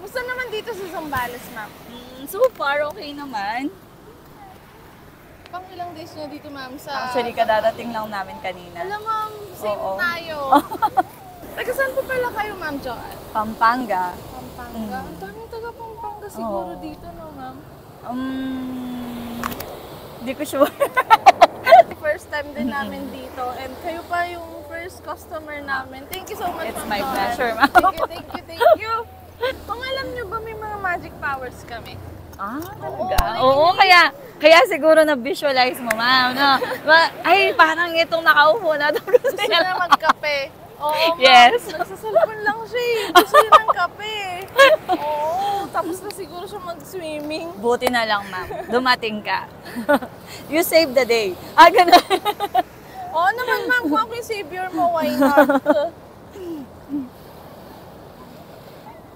Gusto naman dito sa Zambales, ma'am? So far, okay naman. Pang ilang days nyo dito, ma'am, sa... Actually, kadadating lang namin kanina. Alam, ma'am, same Oo. tayo. Taga saan po pala kayo, ma'am, Joanne? Pampanga. Pampanga. Ang daming taga Pampanga siguro Oo. dito, no, ma'am? Hindi ko sure. First time din namin dito and kayo pa yung first customer namin. Thank you so much, It's Ma'am my Joanne. pleasure, ma'am. Thank you. Kung alam nyo ba may mga magic powers kami? Talaga? Oo, kaya siguro na-visualize mo, ma'am. No? Ay, parang itong nakaupo na. Gusto na magkape. Oo, ma'am. Yes. Nagsasalpon lang siya eh. Gusto niya ng kape. Oo, tapos na siguro siya mag-swimming. Buti na lang, ma'am. Dumating ka. You saved the day. Ganun. Oo naman, ma'am. Kung ako yung savior mo, why not?